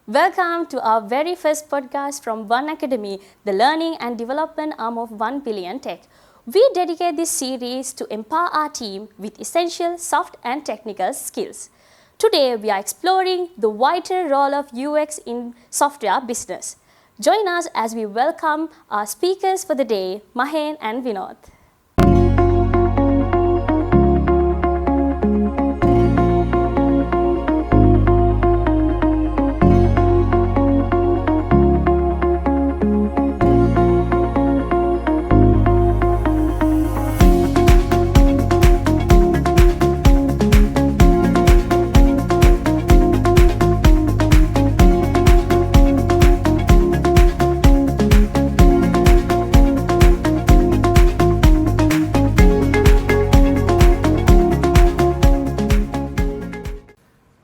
Welcome to our very first podcast from One Academy, the learning and development arm of 1 Billion Tech. We dedicate this series to empower our team with essential soft and technical skills. Today, we are exploring the vital role of UX in software business. Join us as we welcome our speakers for the day, Mahen and Vinod.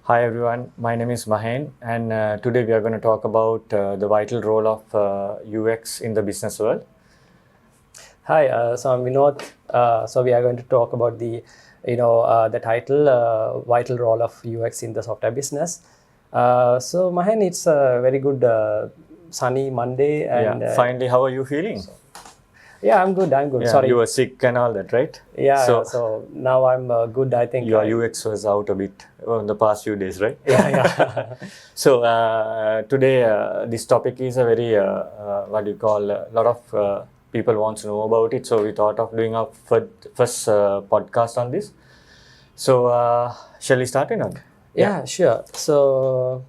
Hi everyone, my name is Mahen and today we are going to talk about the vital role of UX in the business world. Hi, so I'm Vinod. So we are going to talk about the title, vital role of UX in the software business. So Mahen, it's a very good sunny Monday. And finally, how are you feeling? Yeah, I'm good. Yeah, Sorry. You were sick and all that, right? Yeah, so now I'm good, I think. Your UX was out a bit in the past few days, right? Yeah. So today this topic is a very, a lot of people want to know about it. So we thought of doing our first podcast on this. So shall we start, Vinod? Yeah, sure. So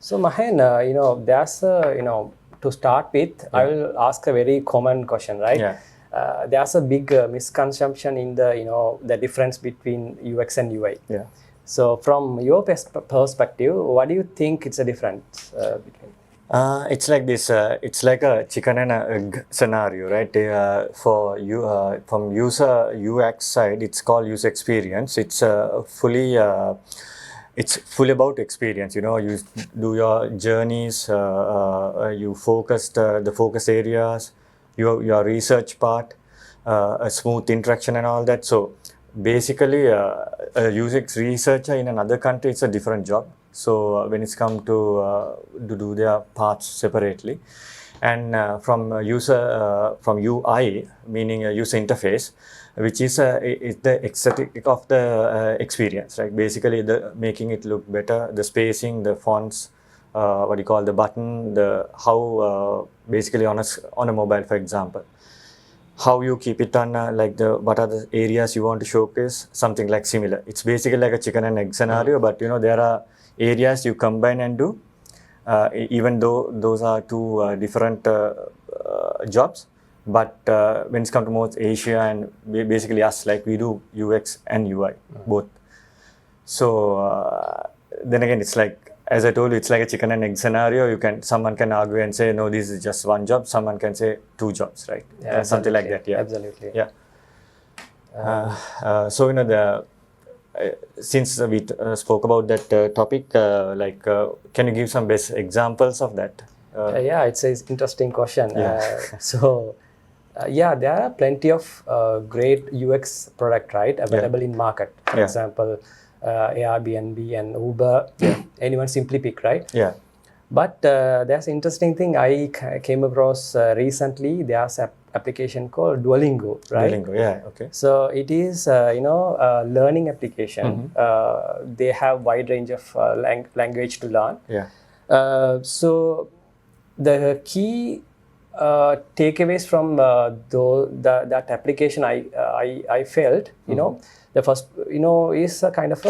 Mahen, there's to start with, I will ask a very common question, right? Yeah. There's a big misconception in the difference between UX and UI. Yeah. So from your perspective, what do you think it's a difference between? It's like this. It's like a chicken and a egg scenario, right? For you, from user UX side, it's called user experience. It's it's fully about experience. You do your journeys, you focus the focus areas, your research part, a smooth interaction and all that. So basically, a UX researcher in another country, it's a different job. So when it's come to do their parts separately, and from UI, meaning a user interface, which is the aesthetic of the experience, right? Basically, making it look better, the spacing, the fonts, the button, how basically on a mobile, for example, how you keep it on what are the areas you want to showcase, something like similar. It's basically like a chicken and egg scenario, but there are areas you combine and do, even though those are two different jobs. But when it's come to most Asia and basically us, like we do UX and UI both. So then again, it's like, as I told you, it's like a chicken and egg scenario. Someone can argue and say, no, this is just one job. Someone can say two jobs, right? Yeah, something like that. Yeah, absolutely. Yeah. So since we spoke about that topic, can you give some best examples of that? Yeah, it's an interesting question. Yeah. There are plenty of great UX product, right, available in market. For example, Airbnb and Uber, anyone simply pick, right? Yeah. But there's an interesting thing I came across recently. There's an application called Duolingo, right? Duolingo, yeah, okay. So it is, a learning application. They have wide range of language to learn. Yeah. So the key takeaways from that application, I felt, the first, is a kind of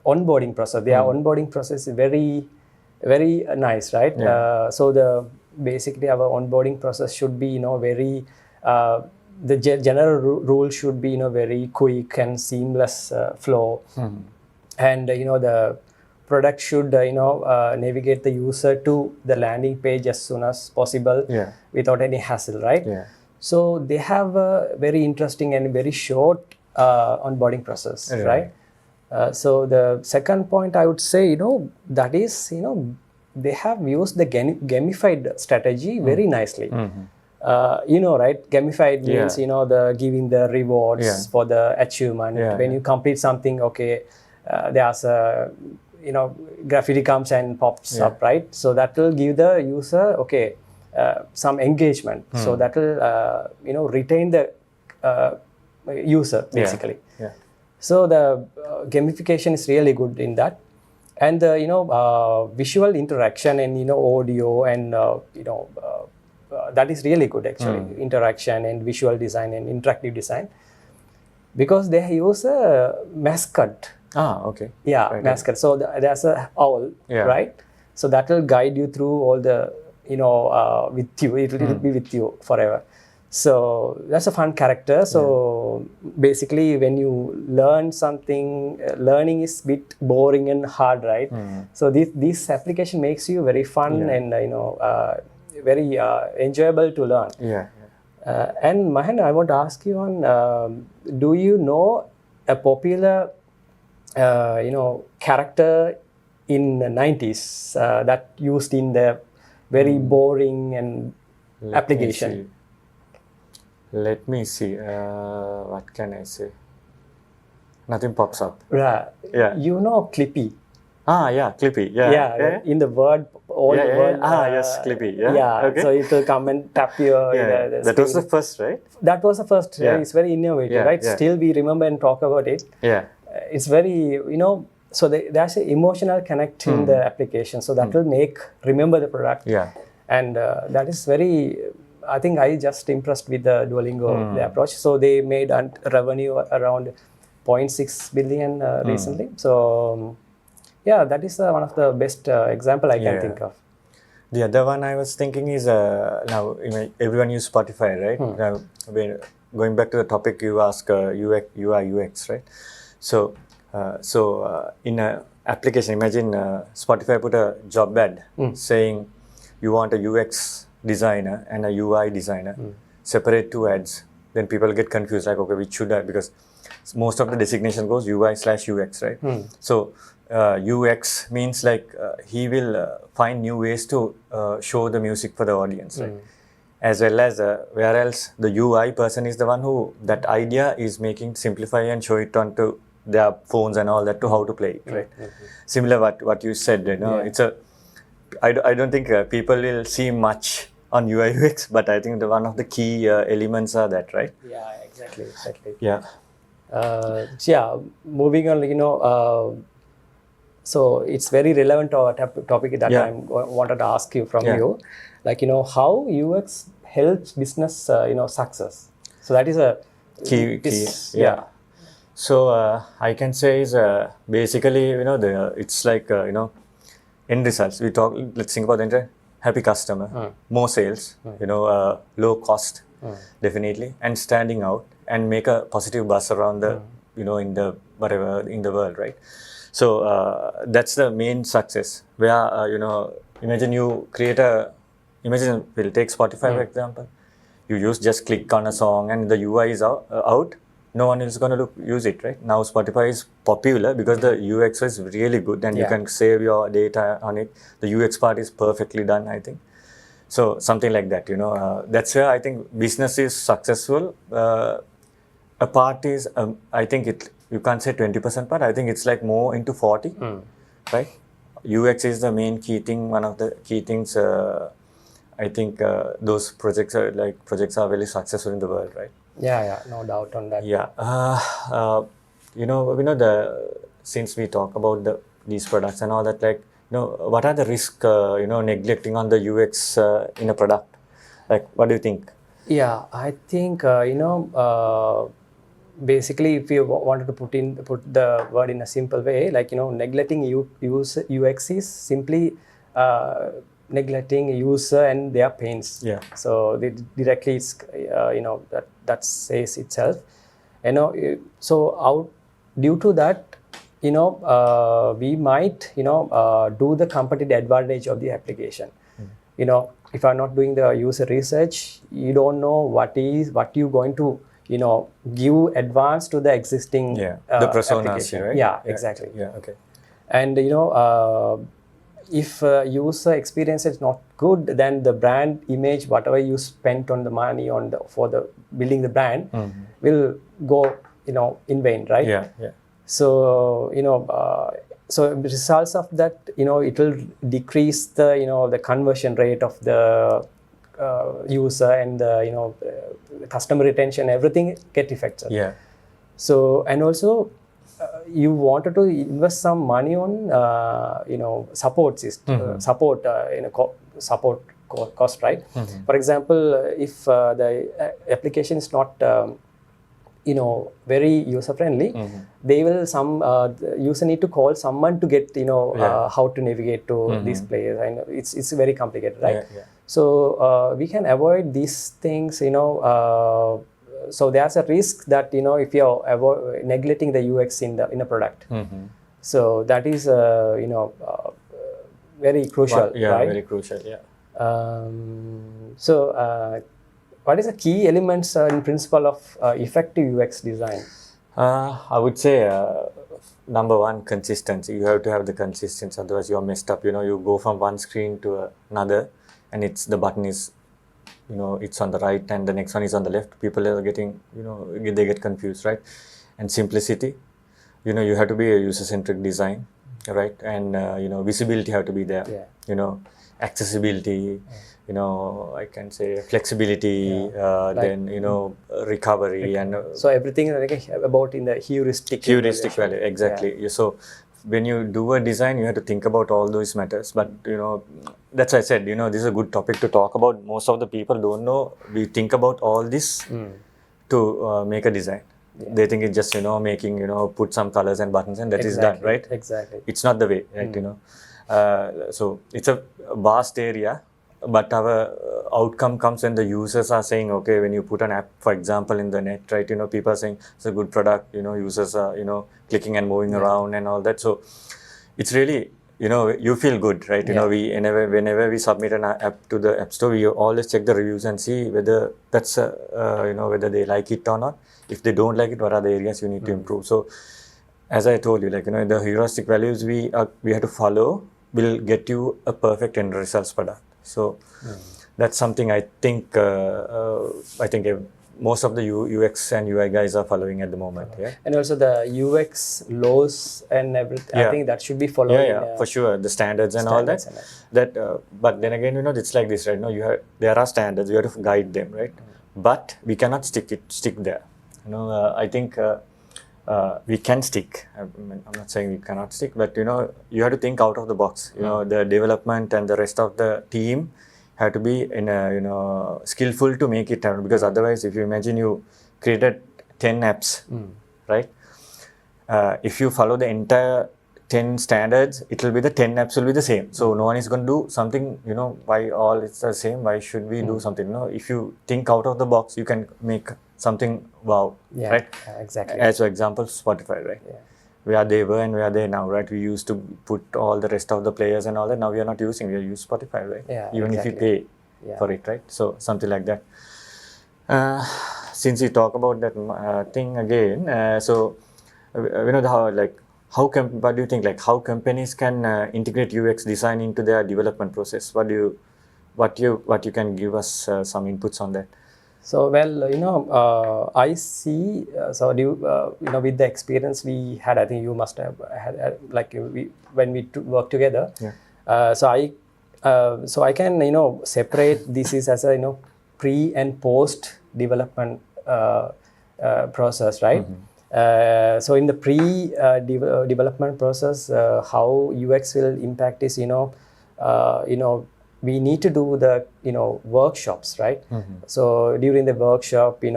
onboarding process. Their onboarding process is very, very nice, right? Yeah. So basically our onboarding process should be, very, the general rule should be, very quick and seamless flow. And, the product should, navigate the user to the landing page as soon as possible without any hassle, right? Yeah. So they have a very interesting and very short onboarding process, right? So the second point I would say, that is, they have used the gamified strategy very nicely. Right? Gamified means, the giving the rewards for the achievement. When you complete something, okay, there's a graffiti comes and pops up, right? So that will give the user some engagement. So that will retain the user basically. Yeah. So the gamification is really good in that, and the visual interaction and audio and that is really good actually. Interaction and visual design and interactive design, because they use a mascot. Okay. Yeah, Right, mascot. So there's a owl, right? So that will guide you through all the with you. It will be with you forever. So that's a fun character. So basically, when you learn something, learning is a bit boring and hard, right? So this application makes you very fun and very enjoyable to learn. Yeah. And Mahen, I want to ask you on: do you know a popular character in the 90s that used in the very boring and application? Let me see. What can I say? Nothing pops up. Right. Yeah. You know Clippy. Yeah, Clippy. Yeah. In the word, all the word. Yes, Clippy. Yeah. Okay. So it will come and tap your. The that was the first, right? That was the first. Yeah. It's very innovative, right? Yeah. Still, we remember and talk about it. Yeah. It's very, so there's an emotional connect in the application. So that will remember the product. Yeah. And that is very, I think I just impressed with the Duolingo the approach. So they made a revenue around 0.6 billion recently. So that is one of the best example I can think of. The other one I was thinking is now everyone use Spotify, right? Now, going back to the topic you ask UI UX, right? So in an application, imagine Spotify put a job ad saying you want a UX designer and a UI designer, separate two ads. Then people get confused, like, okay, which should I? Because most of the designation goes UI/UX, right? So UX means like he will find new ways to show the music for the audience, right? As well as whereas the UI person is the one who that idea is making simplify and show it onto their phones and all that to how to play it, right? Similar what you said, it's I don't think people will see much on UI UX, but I think one of the key elements are that, right? Yeah, exactly. Yeah. Moving on, so it's very relevant to our topic that I wanted to ask you from you, like, how UX helps business, success. So that is a key. So I can say is basically, it's like, end results. Let's think about the entire happy customer, more sales, low cost, definitely, and standing out and make a positive buzz around the, in the whatever in the world, right? So that's the main success. Where imagine you create we'll take Spotify for example. You just click on a song and the UI is out. No one is going to use it, right? Now Spotify is popular because the UX is really good and you can save your data on it. The UX part is perfectly done, I think. So something like that, that's where I think business is successful. A part is, I think you can't say 20% part. I think it's like more into 40, right? UX is the main key thing. One of the key things. I think those projects are very successful in the world, right? Yeah, no doubt on that. Yeah, since we talk about these products and all that, like, what are the risks, neglecting on the UX in a product? Like, what do you think? Yeah, I think basically, if you wanted to put the word in a simple way, like, neglecting UX is simply neglecting user and their pains. Yeah. So directly, it's that says itself. So due to that, we might do the competitive advantage of the application. If I'm not doing the user research, you don't know what you going to give advance to the existing the personas, right? Yeah, exactly. Yeah, okay. And if user experience is not good, then the brand image, whatever you spent on the money for the building the brand, will go in vain, right? Yeah. So so results of that, it will decrease the the conversion rate of the user, and the customer retention, everything get affected. Yeah. So, and also you wanted to invest some money on support system, support support cost, right? For example, if the application is not very user friendly, they will the user need to call someone to get how to navigate to these players, and it's very complicated, right? Yeah. So we can avoid these things, so there's a risk that if you're neglecting the UX in a product. So that is very crucial, right? Very crucial. Yeah. So what is the key elements in principle of effective UX design? I would say number one, consistency. You have to have the consistency, otherwise you're messed up. You go from one screen to another, and the button is, it's on the right and the next one is on the left. People are getting, they get confused, right? And simplicity. You have to be a user-centric design, right? And visibility have to be there. Accessibility. I can say flexibility, then recovery, and so everything about in the heuristic value, exactly. Yeah. So when you do a design, you have to think about all those matters. But that's why I said, this is a good topic to talk about. Most of the people don't know we think about all this to make a design. They think it's just making put some colors and buttons and that is done, right? Exactly. It's not the way, right? So it's a vast area. But our outcome comes when the users are saying, okay, when you put an app, for example, in the net, right? People are saying it's a good product. Users are clicking and moving around and all that. So it's really you feel good, right? Whenever we submit an app to the App Store, we always check the reviews and see whether that's whether they like it or not. If they don't like it, what are the areas you need to improve? So as I told you, the heuristic values we have to follow will get you a perfect end results product. So that's something I think most of the UX and UI guys are following at the moment. Yeah. And also the UX laws and everything. I think that should be followed. Yeah, for sure. The standards and all that. But then again, it's like this, right? There are standards. We have to guide them, right? But we cannot stick there. I think we can stick. I'm not saying we cannot stick, but you have to think out of the box. The development and the rest of the team have to be skillful to make it happen. Because otherwise, if you imagine you created 10 apps, right? If you follow the entire 10 standards, it will be the 10 apps will be the same. So no one is going to do something. Why all it's the same? Why should we do something? If you think out of the box, you can make something wow, right? Exactly. As for example, Spotify, right? Where they were and where they now, right? We used to put all the rest of the players and all that. Now we are not using. We use Spotify, right? Even if you pay for it, right? So something like that. Since we talk about that thing again, so what do you think? How companies can integrate UX design into their development process? What you can give us some inputs on that? So, well, I see, with the experience we had, I think you must have had, when we work together. So I can, separate this is as a, pre and post development process, right? So in the development process, how UX will impact is, we need to do the workshops, right? So during the workshop, we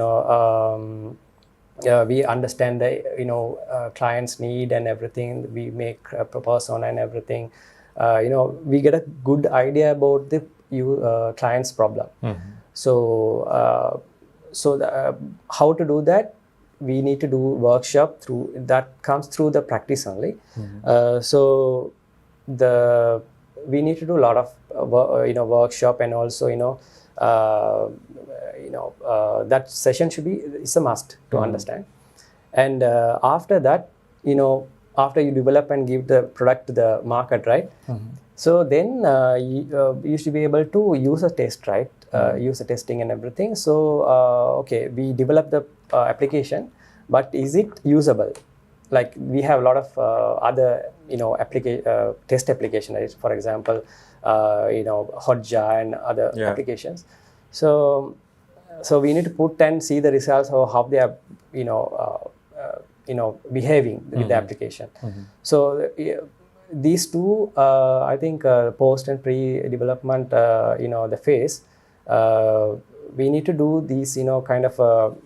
understand the client's need and everything. We make a proposal and everything. We get a good idea about the client's problem. So how to do that? We need to do workshop through that comes through the practice only. So we need to do a lot of workshop, and also that session should be it's a must to understand. And after that, after you develop and give the product to the market, right? So then you should be able to use a test, right? User testing and everything. So okay, we develop the application, but is it usable? like we have a lot of other test application, right? For example, Hotjar and other applications. So we need to put and see the results of how they are behaving with the application. So these two, I think, post and pre-development, the phase, we need to do these kind of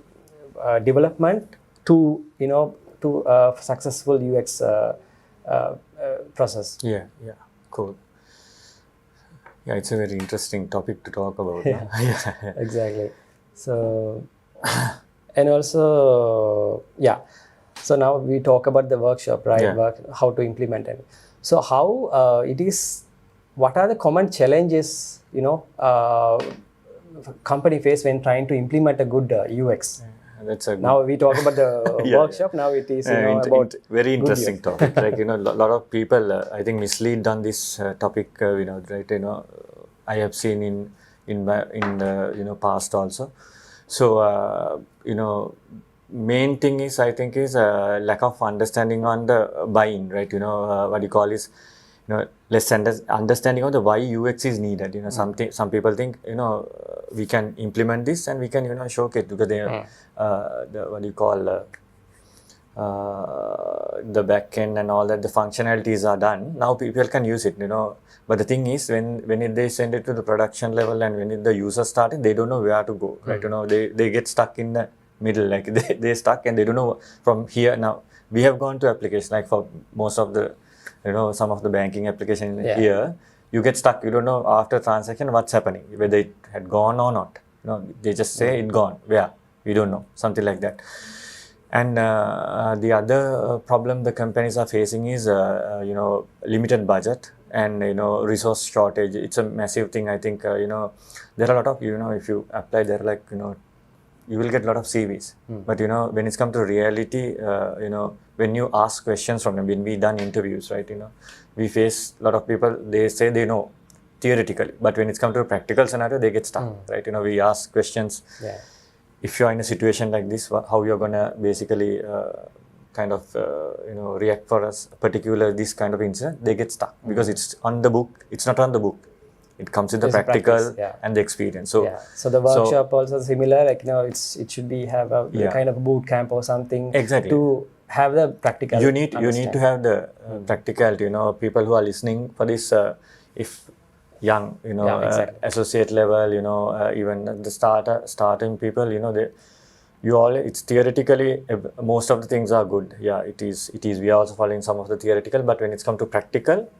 development to successful UX process. Yeah, cool. Yeah, it's a very interesting topic to talk about. Yeah, exactly. So, and also, so now we talk about the workshop, right? How to implement it. So how what are the common challenges, company face when trying to implement a good UX? Now we talk about the workshop. Now it is about very interesting topic. Like a lot of people I think mislead on this topic. Right? I have seen in the past also. So main thing is I think is lack of understanding on the buy-in. Right? What you call is less understanding of the why UX is needed. Some people think we can implement this and we can showcase because they the what do you call the back end and all that, the functionalities are done. Now people can use it, but the thing is when they send it to the production level and when the user started, they don't know where to go, right? They get stuck in the middle, like they stuck and they don't know from here. Now we have gone to application, like for most of the some of the banking application here, you get stuck. You don't know after transaction what's happening, whether it had gone or not. They just say it gone. Where? We don't know. Something like that. And the other problem the companies are facing is limited budget and resource shortage. It's a massive thing. I think there are a lot of if you apply there, like you will get a lot of CVs. But when it's come to reality, when you ask questions from them, when we done interviews, right, we face a lot of people, they say they know theoretically, but when it's come to a practical scenario, they get stuck, right? We ask questions. If you're in a situation like this, how you're gonna basically kind of react for us particular this kind of incident, they get stuck because it's on the book. It's not on the book. It comes with the practical and the experience. So the workshop also similar, like it should be have a kind of boot camp or something to have the practical. You need to have the practicality. People who are listening for this, if young, associate level, even the starting people, it's theoretically most of the things are good. Yeah, it is. We are also following some of the theoretical, but when it's come to practical,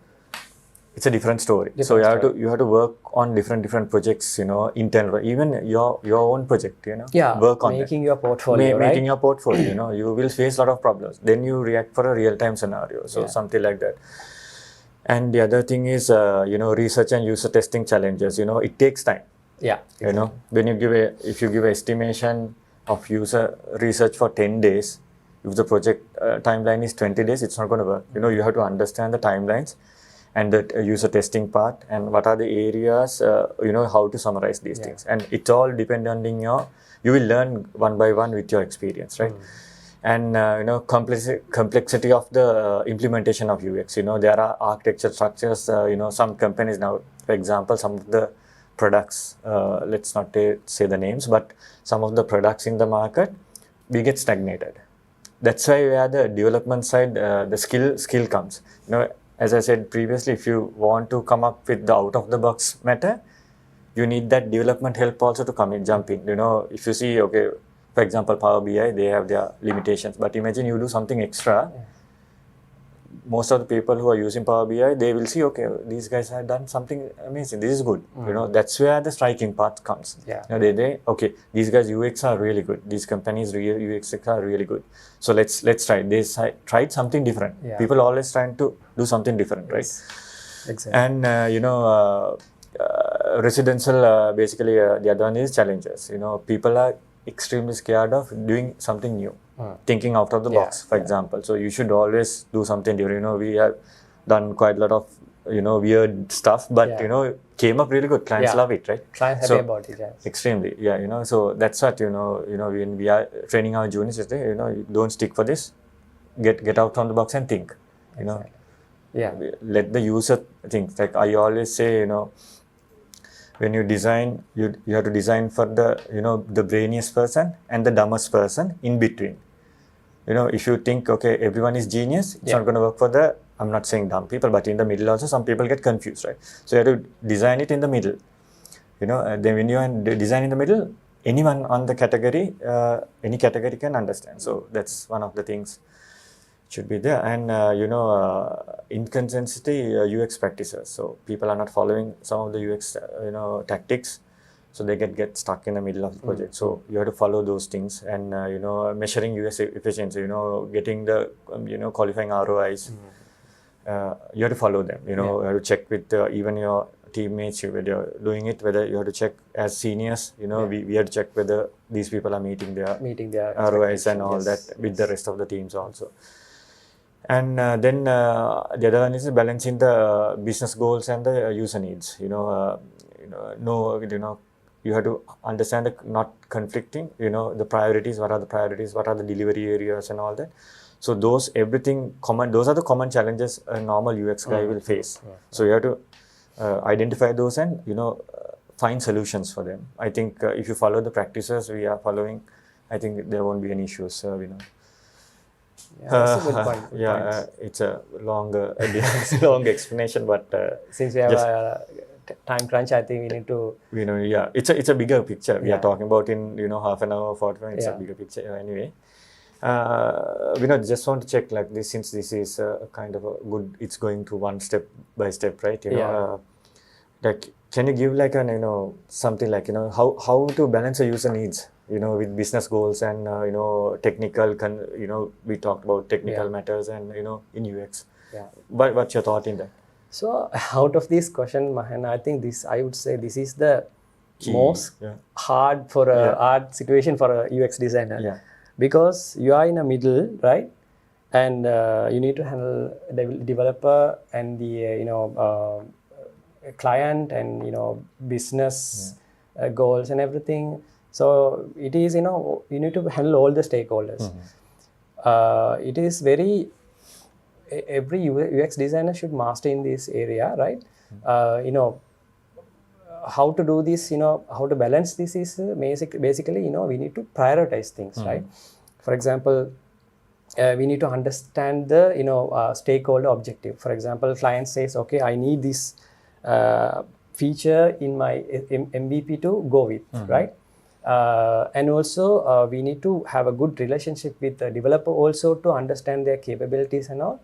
it's a different story. So you have to work on different projects, internal, even your own project, work on making your portfolio, right? Making your portfolio, you will face a lot of problems. Then you react for a real-time scenario. So something like that. And the other thing is, research and user testing challenges. It takes time. Yeah. Exactly. When if you give an estimation of user research for 10 days, if the project timeline is 20 days, it's not going to work. You have to understand the timelines and the user testing part and what are the areas, how to summarize these things. And it's all dependent on you will learn one by one with your experience, right? And complexity of the implementation of UX. There are architecture structures. Some companies now, for example, some of the products. Let's not say the names, but some of the products in the market, we get stagnated. That's why where the development side, the skill comes. As I said previously, if you want to come up with the out of the box matter, you need that development help also to jump in. If you see, okay, for example, Power BI, they have their limitations. But imagine you do something extra. Most of the people who are using Power BI, they will see, okay, these guys have done something amazing. This is good. That's where the striking part comes. Okay, these guys UX are really good. These companies UX are really good. So let's try. They tried something different. People always trying to do something different, right? Exactly. And residential, basically, the other one is challenges. People are extremely scared of doing something new, thinking out of the box, for example. So you should always do something different. We have done quite a lot of weird stuff, but came up really good. Clients love it, right? Clients happy about it, yes. Extremely, so that's what when we are training our juniors, don't stick for this. get out from the box and think, you know. Yeah. Let the user think. Like I always say, you know, when you design, you have to design for the, you know, the brainiest person and the dumbest person in between. You know, if you think, okay, everyone is genius, it's not going to work for the, I'm not saying dumb people, but in the middle also some people get confused, right? So you have to design it in the middle. You know, then when you design in the middle, anyone on the category, any category can understand. So that's one of the things should be there. And you know, inconsistency UX practices. So people are not following some of the UX you know, tactics, so they get stuck in the middle of the project. So you have to follow those things. And you know, measuring UX efficiency, you know, getting the you know, qualifying ROIs, you have to follow them. You know, you have to check with even your teammates whether you're doing it, whether you have to check as seniors, you know, we have to check whether these people are meeting their ROIs and all that with the rest of the teams also. And then the other one is balancing the business goals and the user needs. You know, you have to understand the not conflicting. You know, the priorities. What are the priorities? What are the delivery areas and all that? So those everything common. Those are the common challenges a normal UX guy will face. So you have to identify those and, you know, find solutions for them. I think if you follow the practices we are following, I think there won't be any issues. You know. Yeah, that's a good point. It's a longer, long explanation, but since we have a time crunch, I think we need to. You know, yeah, it's a bigger picture. We are talking about in, you know, half an hour, 45 minutes. It's a bigger picture anyway. We know, just want to check like this, since this is kind of a good. It's going through one step by step, right? You know, like, can you give like an, you know, something like, you know, how to balance a user needs, you know, with business goals and you know, technical you know, we talked about technical matters and, you know, in UX. What's your thought in that? So out of this question, Mahen, I think I would say this is the most hard for a hard situation for a UX designer, because you are in a middle, right? And you need to handle the developer and the you know, client and, you know, business goals and everything. So it is, you know, you need to handle all the stakeholders. It is very, every UX designer should master in this area, right? You know, how to do this, you know, how to balance this is basically, you know, we need to prioritize things, right? For example, we need to understand the, you know, stakeholder objective. For example, client says, okay, I need this feature in my MVP to go with, right? And also we need to have a good relationship with the developer also to understand their capabilities and all.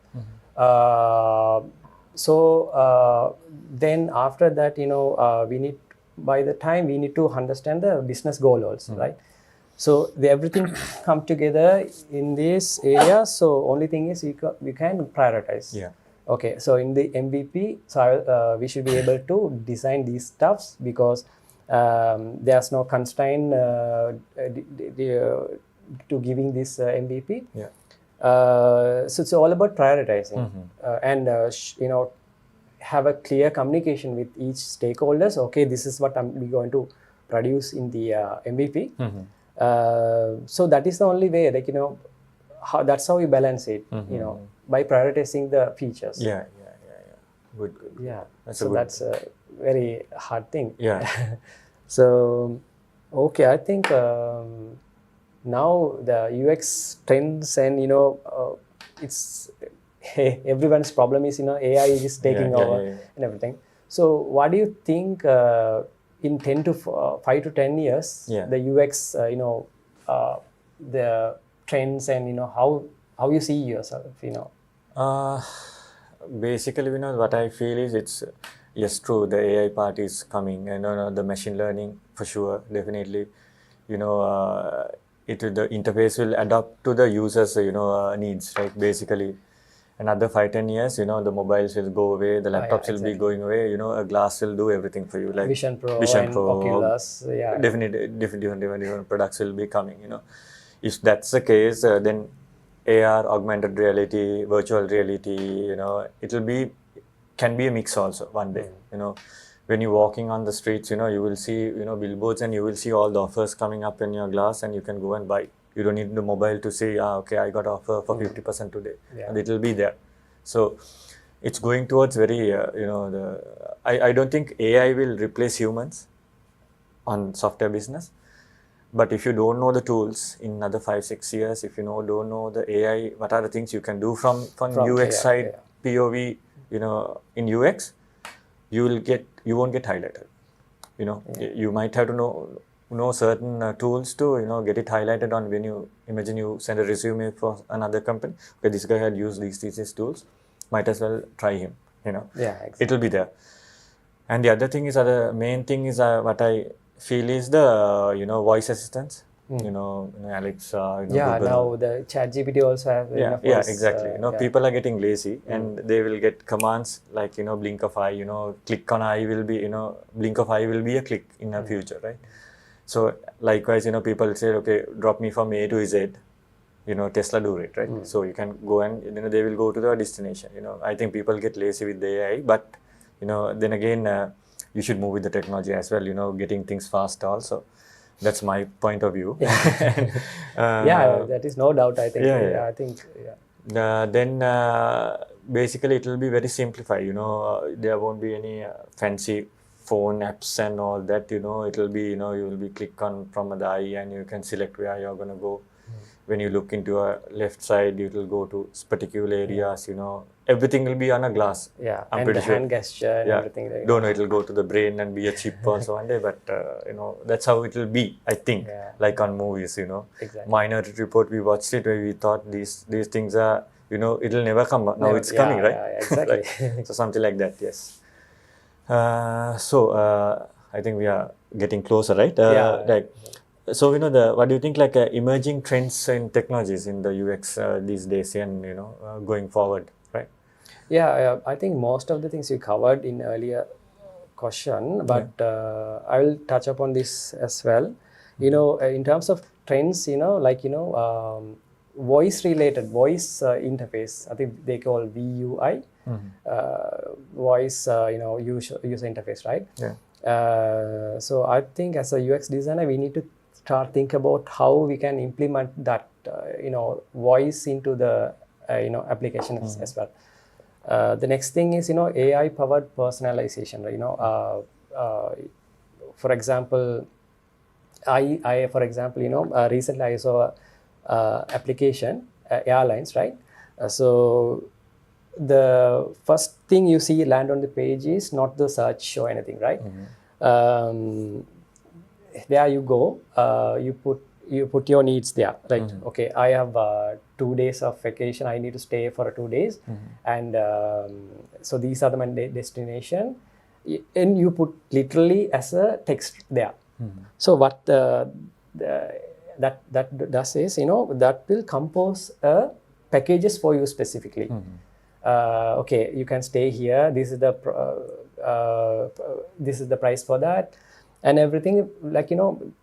So then after that, you know, we need, by the time we need to understand the business goal also, right? So everything come together in this area. So only thing is we can prioritize. Okay, so in the MVP, so we should be able to design these stuffs, because there's no constraint to giving this MVP. So it's all about prioritizing and you know, have a clear communication with each stakeholders. Okay, this is what we're going to produce in the MVP. So that is the only way, like, you know, that's how you balance it, you know, by prioritizing the features. Good. Yeah, that's that's a very hard thing. So okay, I think now the UX trends and, you know, it's everyone's problem is, you know, AI is taking over and everything. So what do you think in 5 to 10 years, the UX, you know, the trends and, you know, how you see yourself, you know? Basically, you know, what I feel is it's, yes, true, the AI part is coming, and the machine learning for sure, definitely, you know, the interface will adapt to the users, you know, needs, right? Basically, another 5-10 years, you know, the mobiles will go away, the laptops will be going away, you know, a glass will do everything for you, like Vision Pro and Oculus, definitely different products will be coming, you know. If that's the case, then AR, augmented reality, virtual reality, you know, can be a mix also one day. You know, when you're walking on the streets, you know, you will see, you know, billboards, and you will see all the offers coming up in your glass, and you can go and buy. You don't need the mobile to say, okay, I got offer for 50% today. Yeah. And it will be there. So it's going towards very, I don't think AI will replace humans on software business. But if you don't know the tools in another 5-6 years, if you don't know the AI, what are the things you can do from UX AI, side, yeah. POV, in UX, you won't get highlighted. You might have to know certain tools to get it highlighted on when you imagine you send a resume for another company. Okay, this guy had used these tools. Might as well try him. Yeah, exactly. It will be there. And the other thing is, the main thing is what I feel is the voice assistants. Alexa, Yeah, Google. now the ChatGPT also have Yeah, exactly. yeah. People are getting lazy and they will get commands like blink of eye. Click on eye will be blink of eye will be a click in the future, right? So likewise, people say, okay, drop me from A to Z. Tesla do it, right? So you can go and they will go to the destination. I think people get lazy with the AI, but then again, you should move with the technology as well. Getting things fast also. That's my point of view. Yeah, that is no doubt. I think. Yeah. I think. Yeah. Then basically it will be very simplified. There won't be any fancy phone apps and all that. It will be you will be click on from the eye and you can select where you're gonna go. When you look into a left side, it will go to particular areas. Everything will be on a glass. Yeah, I'm and pretty the sure. hand gesture and everything. Like Don't know, it will go to the brain and be a chip also one day, but that's how it will be, I think. Yeah. Like on movies, Exactly. Minority Report, we watched it where we thought these things are, it'll never come. Now Never. it's coming, right? Yeah, exactly. Right? So something like that, yes. I think we are getting closer, right? Yeah. Right. So what do you think like emerging trends in technologies in the UX these days and going forward, right? Yeah, I think most of the things you covered in earlier question, but I will touch upon this as well. In terms of trends, voice interface. I think they call VUI, voice, user interface, right? Yeah. So I think as a UX designer, we need to start think about how we can implement that, voice into the, applications as well. The next thing is AI powered personalization. For example, recently I saw application airlines, right? So the first thing you see land on the page is not the search or anything, right? There you go. You put your needs there, right? Okay, I have 2 days of vacation. I need to stay for 2 days, and so these are my destination, and you put literally as a text there. So what that does is that will compose packages for you specifically. Okay, you can stay here. This is the price for that. And everything, like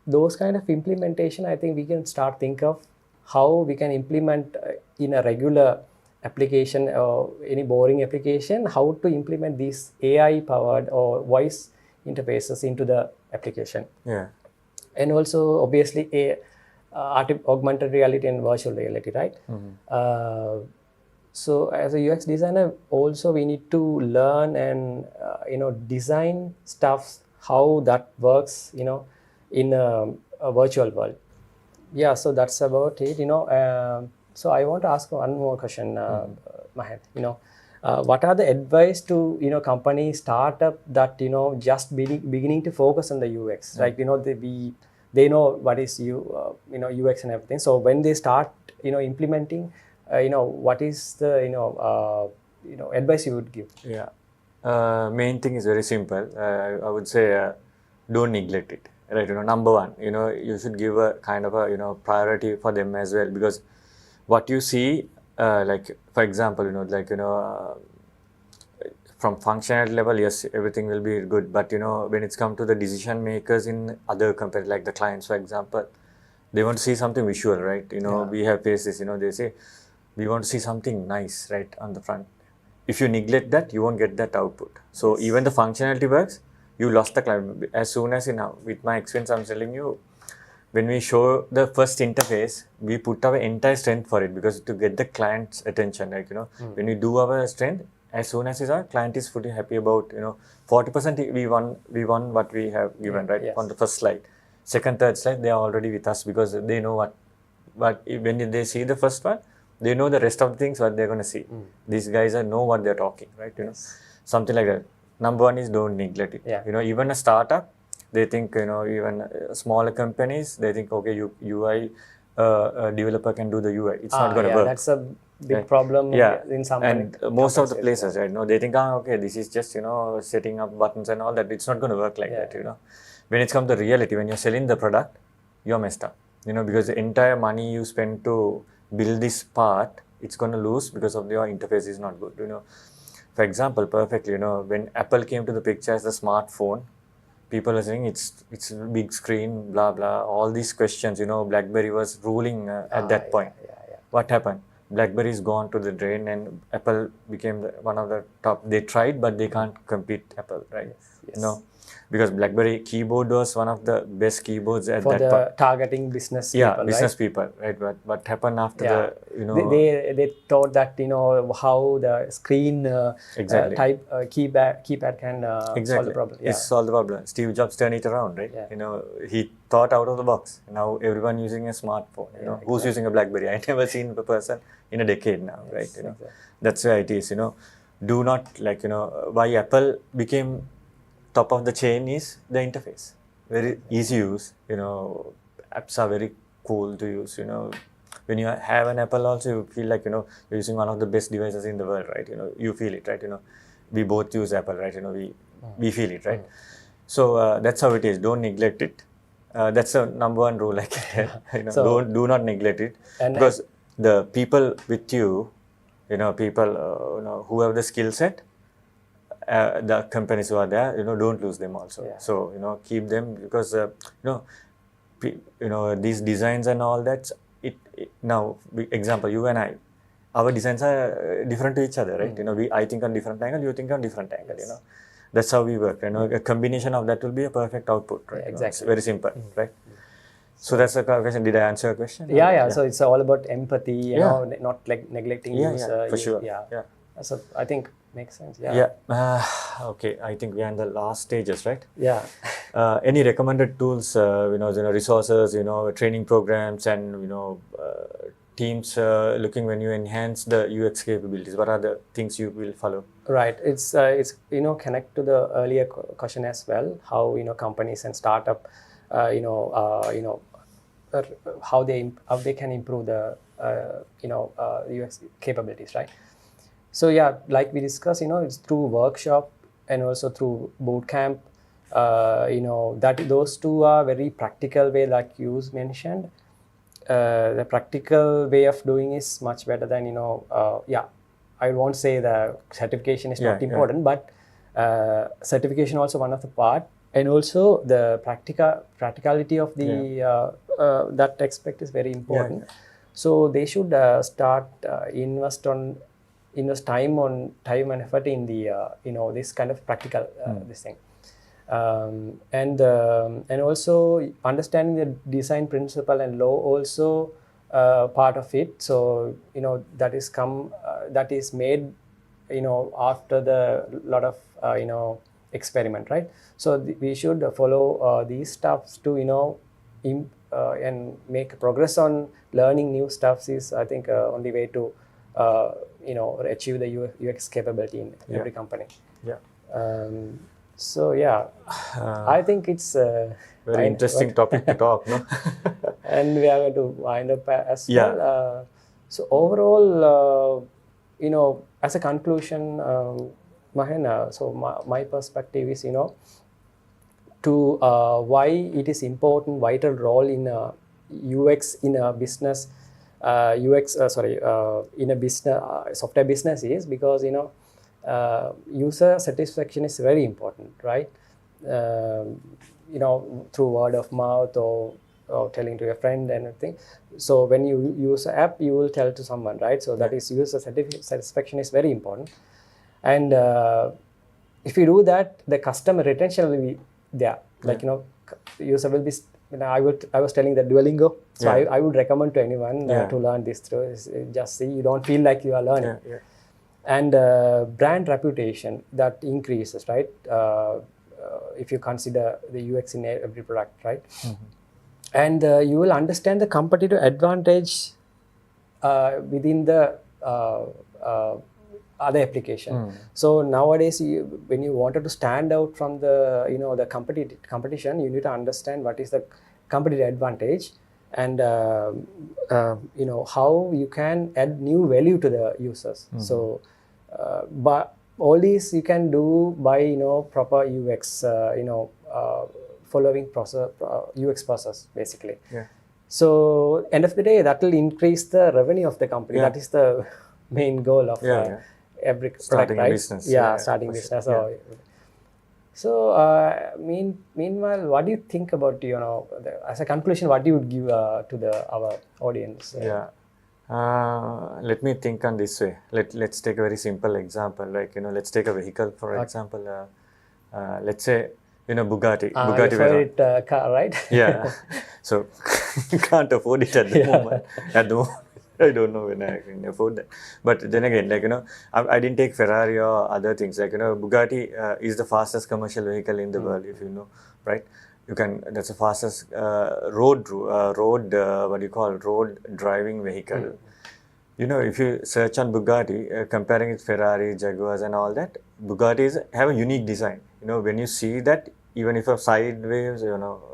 those kind of implementation, I think we can start think of how we can implement in a regular application or any boring application, how to implement these AI powered or voice interfaces into the application. Yeah. And also obviously augmented reality and virtual reality, right? So as a UX designer, also we need to learn and design stuff, how that works, in a virtual world. Yeah, so that's about it. So I want to ask one more question, Mahen. What are the advice to companies, startup that just beginning to focus on the UX? Like they know what is UX and everything. So when they start implementing, what is the advice you would give? Yeah. Main thing is very simple. I would say don't neglect it. Right, number one, you should give a kind of a priority for them as well, because what you see, like for example, from functionality level, yes, everything will be good, but when it's come to the decision makers in other companies, like the clients, for example, they want to see something visual, right? We have faced this. They say we want to see something nice right on the front. If you neglect that, you won't get that output. So even the functionality works, you lost the client. As soon as with my experience, I'm telling you, when we show the first interface, we put our entire strength for it, because to get the client's attention, like, when we do our strength, as soon as our client is fully happy about, 40% we won what we have given, right? Yes. On the first slide. Second, third slide, they are already with us, because they know but when they see the first one, they know the rest of the things what they're going to see. These guys know what they're talking, right? Something like that. Number one is don't neglect it. Yeah. Even a startup, they think, even smaller companies, they think, okay, UI developer can do the UI. It's not going to work. That's a big problem in some and most of the places, right? They think, okay, this is just, setting up buttons and all that. It's not going to work like that, When it's come to reality, when you're selling the product, you're messed up, because the entire money you spend to build this part, it's going to lose because of your interface is not good, For example, perfectly, when Apple came to the picture as the smartphone, people are saying it's a big screen, blah, blah, all these questions, BlackBerry was ruling at that point. What happened? BlackBerry is gone to the drain and Apple became one of the top. They tried, but they can't compete Apple, right? Yes. Because BlackBerry keyboard was one of the best keyboards at for that point. Targeting business people, business people, right? But what happened after they thought that how the screen type keypad can solve the problem. It solved the problem. Steve Jobs turned it around, right? He thought out of the box. Now everyone using a smartphone. Who's using a BlackBerry? I never seen a person in a decade now, right? Exactly. That's where it is. Do not why Apple became top of the chain is the interface. Very easy use. Apps are very cool to use. When you have an Apple also, you feel like you're using one of the best devices in the world, right? You feel it, right? We both use Apple, right? We feel it, right? So that's how it is. Don't neglect it. That's the number one rule I can tell. Do not neglect it, because the people with you, people who have the skill set, the companies who are there, don't lose them also. So keep them, because these designs and all that. Now, example, you and I, our designs are different to each other, right? I think on different angle, you think on different angle. That's how we work. A combination of that will be a perfect output, right? Exactly. It's very simple, right? So that's the question. Did I answer your question? Yeah. So it's all about empathy, not like neglecting user. For sure. So I think makes sense. Okay. I think we are in the last stages, right? Yeah. Any recommended tools, resources, training programs, and teams looking when you enhance the UX capabilities? What are the things you will follow? Right. It's connect to the earlier question as well. How companies and startup, how they can improve the UX capabilities, right? So like we discussed, it's through workshop and also through boot camp. That those two are very practical way, like you mentioned. The practical way of doing is much better than I won't say the certification is not important, but certification also one of the part, and also the practicality of the that aspect is very important. So they should start invest time and effort in the this kind of practical this thing, and also understanding the design principle and law also part of it. So that is made after the lot of experiment, right? So we should follow these stuffs to and make progress on learning new stuffs is, I think, only way to achieve the UX capability in every company. So I think it's a very interesting topic to talk, no? And we are going to wind up as well. So overall, as a conclusion, Mahen, so my perspective is, to why it is important, vital role in UX in a business, in a business software business is because user satisfaction is very important, right? Through word of mouth or telling to your friend and everything. So when you use an app, you will tell to someone, right? So that is user satisfaction is very important. And if you do that, the customer retention will be there. Like, user will be I was telling that Duolingo. So Yeah. I would recommend to anyone Yeah. to learn this through. Just see, you don't feel like you are learning. Yeah. And brand reputation that increases, right? If you consider the UX in every product, right? And you will understand the competitive advantage within the other application. So nowadays, when you wanted to stand out from the the competition, you need to understand what is the competitive advantage, and how you can add new value to the users. So, but all these you can do by proper UX, following process, UX process basically. Yeah. So end of the day, that will increase the revenue of the company. Yeah. That is the main goal of Yeah. every product, Starting a right? business. Yeah, Yeah, starting for business. sure. So, meanwhile, what do you think about as a conclusion? What do you would give to our audience? Yeah. Let me think on this way. Let's take a very simple example. Like let's take a vehicle for example. Let's say Bugatti. Your Bugatti Veyron. favorite car, right? Yeah. So can't afford it at the moment. At the moment, I don't know when I can afford that. But then again, like I didn't take Ferrari or other things. Like Bugatti is the fastest commercial vehicle in the world. If you know, right? You can. That's the fastest road driving vehicle. If you search on Bugatti, comparing with Ferrari, Jaguars, and all that, Bugattis have a unique design. When you see that, even if you're sideways,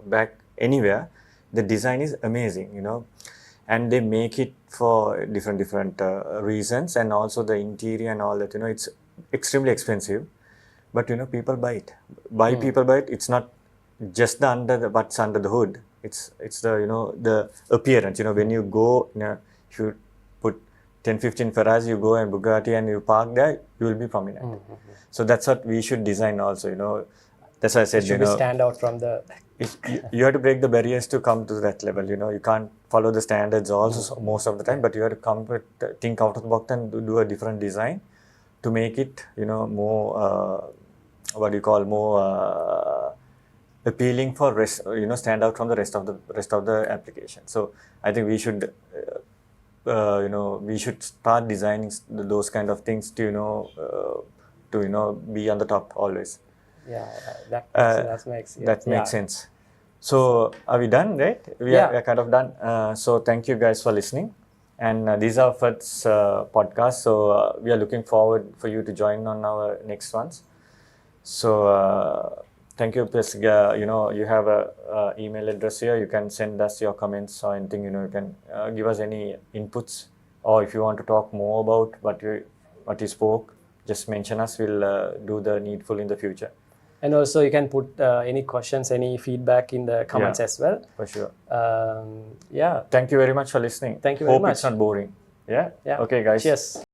back anywhere, the design is amazing. And they make it for different reasons, and also the interior and all that. It's extremely expensive, but people buy it. People buy it. It's not just what's under the hood. It's the the appearance. When you go, if you put 10-15 Ferraris, you go and Bugatti and you park there, you will be prominent. So that's what we should design also. That's why I said, Should we stand out from the? You have to break the barriers to come to that level. You can't follow the standards also most of the time, but you have to think out of the box and do a different design to make it, more, more appealing for stand out from the rest of the application. So I think we should, we should start designing those kind of things to be on the top always. Yeah, that makes sense. That makes sense. So are we done, right? We are kind of done. So thank you guys for listening. And these are first podcast. So we are looking forward for you to join on our next ones. So thank you. Plus, you have a email address here. You can send us your comments or anything. You can give us any inputs, or if you want to talk more about what you spoke, just mention us. We'll do the needful in the future. And also you can put any questions, any feedback in the comments as well. For sure. Yeah. Thank you very much for listening. Thank you very much. Hope it's not boring. Yeah? Yeah. Okay, guys. Cheers.